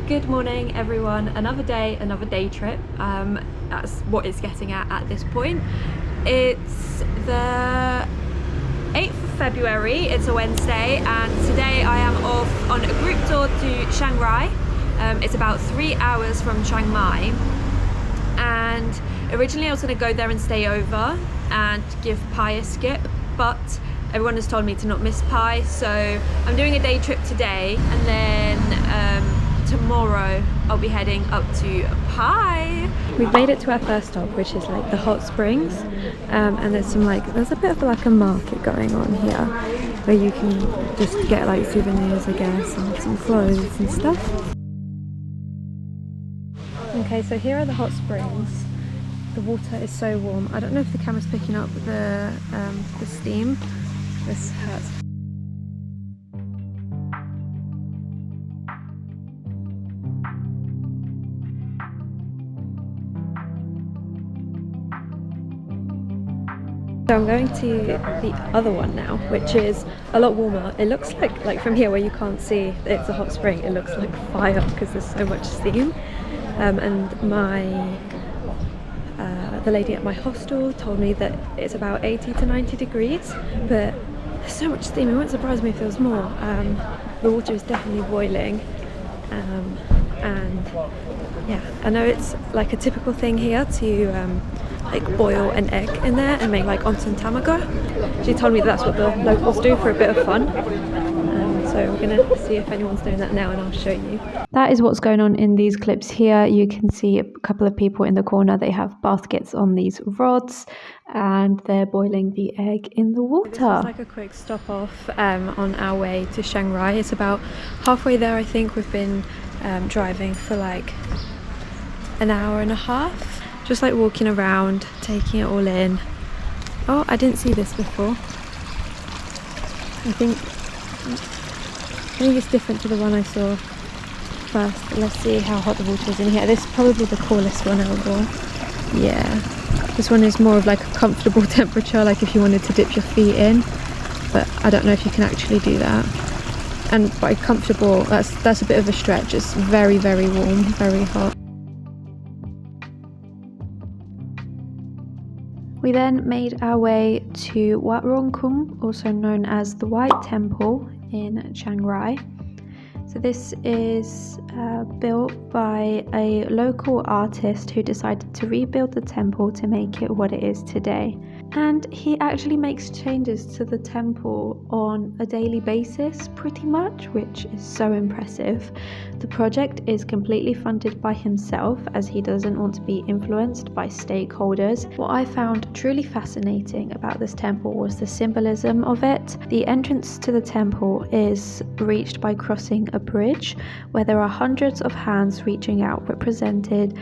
Good morning everyone, another day trip. That's what it's getting at this point. It's the 8th of February, it's a Wednesday, and today I am off on a group tour to Chiang Rai. It's about 3 hours from Chiang Mai, and originally I was going to go there and stay over and give Pai a skip, but everyone has told me to not miss Pai, so I'm doing a day trip today, and then tomorrow I'll be heading up to Pai. We've made it to our first stop, which is like the hot springs, and there's a bit of like a market going on here where you can just get like souvenirs, I guess, and some clothes and stuff. Okay, so here are the hot springs. The water is so warm. I don't know if the camera's picking up the steam. This hurts. So I'm going to the other one now, which is a lot warmer. It looks like from here where you can't see it's a hot spring, it looks like fire because there's so much steam. And the lady at my hostel told me that it's about 80 to 90 degrees, but there's so much steam, it wouldn't surprise me if there was more. The water is definitely boiling, and yeah, I know it's like a typical thing here to like boil an egg in there and make like onsen tamago. She told me that's what the locals do for a bit of fun. So we're gonna see if anyone's doing that now, and I'll show you. That is what's going on in these clips here. You can see a couple of people in the corner. They have baskets on these rods and they're boiling the egg in the water. This is like a quick stop off on our way to Chiang Rai. It's about halfway there, I think. We've been driving for like an hour and a half. Just like walking around, taking it all in. Oh, I didn't see this before. I think it's different to the one I saw first. Let's see how hot the water is in here. This is probably the coolest one overall. Yeah, this one is more of like a comfortable temperature, like if you wanted to dip your feet in, but I don't know if you can actually do that. And by comfortable, that's a bit of a stretch. It's very, very warm, very hot. We then made our way to Wat Rong Khum, also known as the White Temple in Chiang Rai. So this is built by a local artist who decided to rebuild the temple to make it what it is today. And he actually makes changes to the temple on a daily basis, pretty much, which is so impressive. The project is completely funded by himself, as he doesn't want to be influenced by stakeholders. What I found truly fascinating about this temple was the symbolism of it. The entrance to the temple is reached by crossing a bridge where there are hundreds of hands reaching out, represented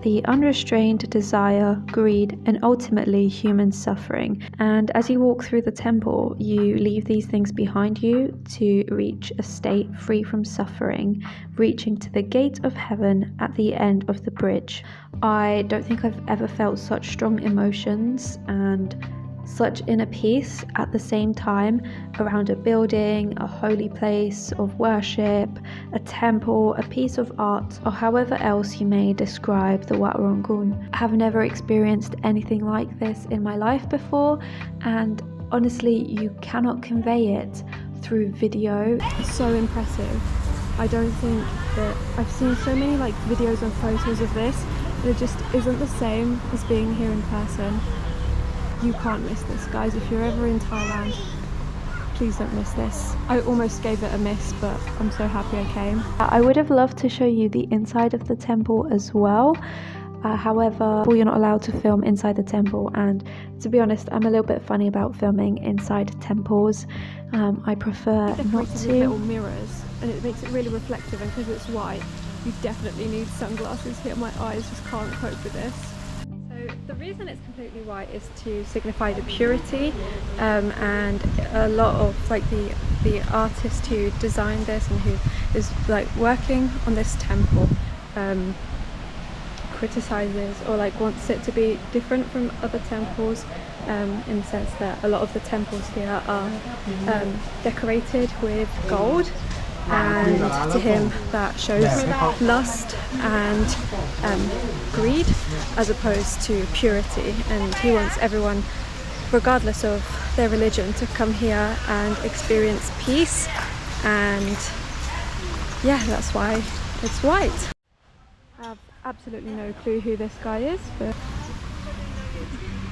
the unrestrained desire, greed, and ultimately human suffering. And as you walk through the temple, you leave these things behind you to reach a state free from suffering, reaching to the gate of heaven at the end of the bridge. I don't think I've ever felt such strong emotions and such inner peace at the same time around a building, a holy place of worship, a temple, a piece of art, or however else you may describe the Wat Rong Khum. I have never experienced anything like this in my life before, and honestly, you cannot convey it through video. It's so impressive. I don't think that I've seen so many like videos and photos of this, but it just isn't the same as being here in person. You can't miss this, guys. If you're ever in Thailand, please don't miss this. I almost gave it a miss, but I'm so happy I came. I would have loved to show you the inside of the temple as well. However, you're not allowed to film inside the temple, and to be honest, I'm a little bit funny about filming inside temples. I prefer not to. Little mirrors, and it makes it really reflective, and because it's white, you definitely need sunglasses here. My eyes just can't cope with this. The reason it's completely white is to signify the purity, and a lot of like the artist who designed this and who is like working on this temple criticizes or like wants it to be different from other temples, in the sense that a lot of the temples here are decorated with gold, and to him that shows lust and greed as opposed to purity, and he wants everyone, regardless of their religion, to come here and experience peace. And yeah, that's why it's white. I have absolutely no clue who this guy is, but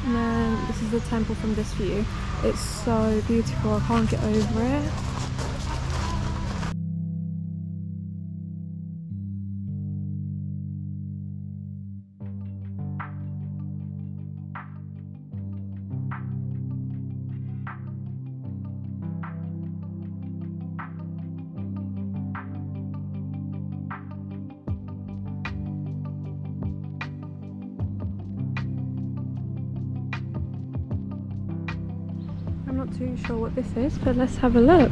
and then this is the temple from this view. It's so beautiful, I can't get over it. I'm not too sure what this is, but let's have a look.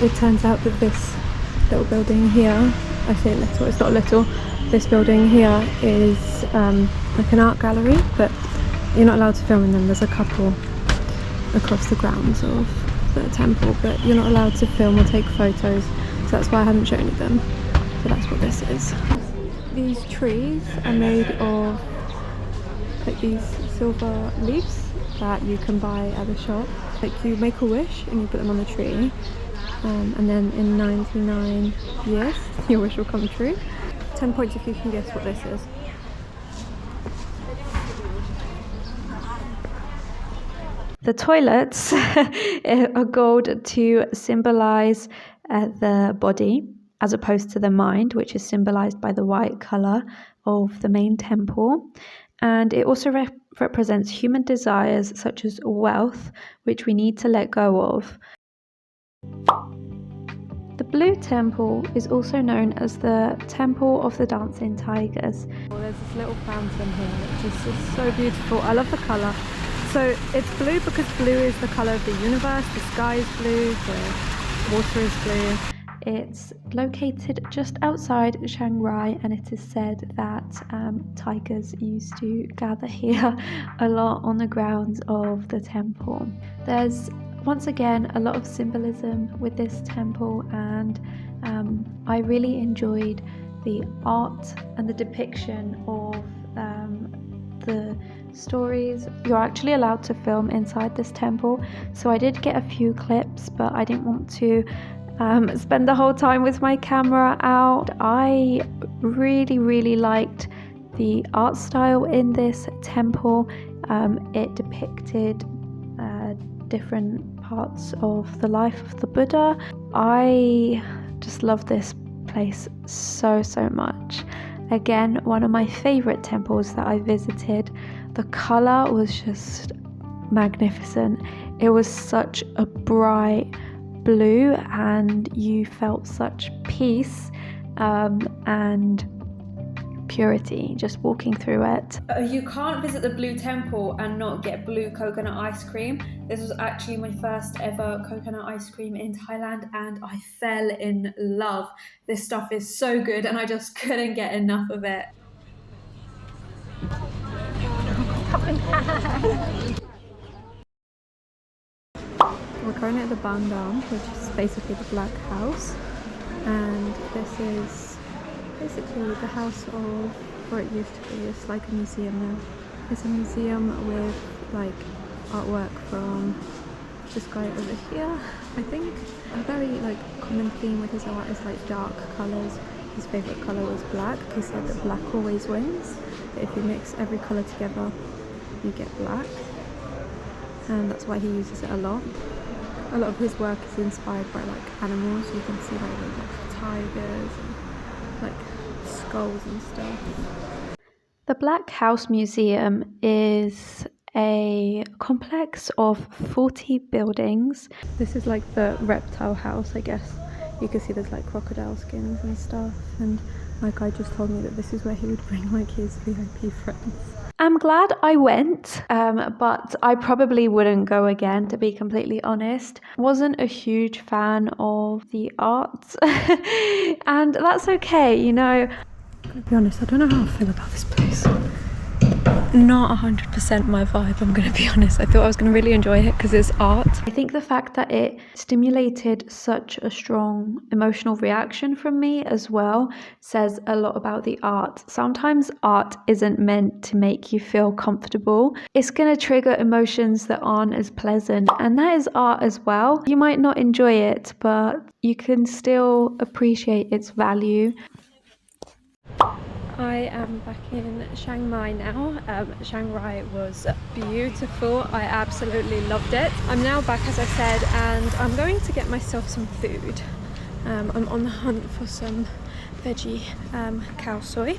It turns out that this little building here, I say little, it's not little, this building here is like an art gallery, but you're not allowed to film in them. There's a couple across the grounds of the temple, but you're not allowed to film or take photos, so that's why I haven't shown you them. So that's what this is. These trees are made of like these silver leaves that you can buy at the shop. Like you make a wish and you put them on the tree, and then in 99 years your wish will come true. 10 points if you can guess what this is. The toilets are gold to symbolize the body, as opposed to the mind, which is symbolized by the white color of the main temple. And it also represents human desires such as wealth, which we need to let go of. The blue temple is also known as the Temple of the Dancing Tigers. There's this little fountain here, which is just so beautiful. I love the color. So it's blue because blue is the color of the universe. The sky is blue, the water is blue. It's located just outside Chiang Rai, and it is said that tigers used to gather here a lot on the grounds of the temple. There's once again a lot of symbolism with this temple, and I really enjoyed the art and the depiction of the stories. You're actually allowed to film inside this temple, so I did get a few clips, but I didn't want to spend the whole time with my camera out. I really liked the art style in this temple. It depicted different parts of the life of the Buddha. I just love this place so much. Again, one of my favorite temples that I visited. The color was just magnificent. It was such a bright blue, and you felt such peace and purity just walking through it. You can't visit the blue temple and not get blue coconut ice cream. This was actually my first ever coconut ice cream in Thailand, and I fell in love. This stuff is so good and I just couldn't get enough of it. We're currently at the Bandam, which is basically the Black House, and this is basically the house of, or it used to be, it's like a museum now. It's a museum with like artwork from this guy over here, I think. A very like common theme with his art is like dark colours. His favourite colour was black. He said that black always wins, that if you mix every colour together you get black, and that's why he uses it a lot. A lot of his work is inspired by like animals. You can see like tigers and like skulls and stuff. The Black House Museum is a complex of 40 buildings. This is like the reptile house, I guess. You can see there's like crocodile skins and stuff, and my guy just told me that this is where he would bring like his VIP friends. I'm glad I went, but I probably wouldn't go again, to be completely honest. Wasn't a huge fan of the art, and that's okay, you know. I'm gonna be honest, I don't know how I feel about this place. not 100% my vibe, I'm going to be honest. I thought I was going to really enjoy it because it's art. I think the fact that it stimulated such a strong emotional reaction from me as well says a lot about the art. Sometimes art isn't meant to make you feel comfortable. It's going to trigger emotions that aren't as pleasant, and that is art as well. You might not enjoy it, but you can still appreciate its value. I am back in Chiang Mai now. Chiang Rai was beautiful. I absolutely loved it. I'm now back, as I said, and I'm going to get myself some food. I'm on the hunt for some veggie khao soi,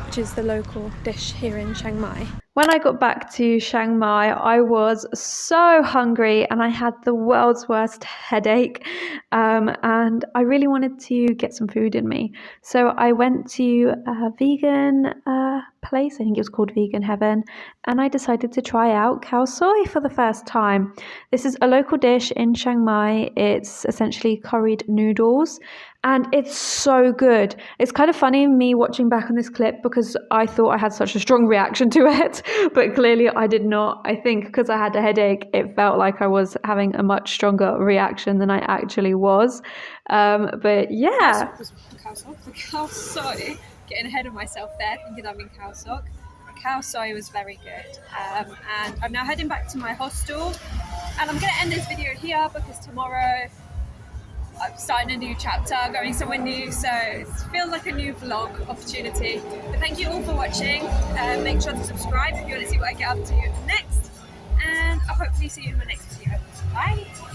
which is the local dish here in Chiang Mai. When I got back to Chiang Mai, I was so hungry and I had the world's worst headache, and I really wanted to get some food in me. So I went to a vegan place, I think it was called Vegan Heaven, and I decided to try out khao soi for the first time. This is a local dish in Chiang Mai. It's essentially curried noodles, and it's so good. It's kind of funny me watching back on this clip because I thought I had such a strong reaction to it, but clearly I did not. I think because I had a headache, it felt like I was having a much stronger reaction than I actually was. But yeah. The khao soi, getting ahead of myself there, thinking I'm in khao sok. Khao soi was very good. And I'm now heading back to my hostel. And I'm going to end this video here because tomorrow I'm starting a new chapter, going somewhere new, so it feels like a new vlog opportunity. But thank you all for watching. Make sure to subscribe if you want to see what I get up to next, and I'll hopefully see you in my next video. Bye!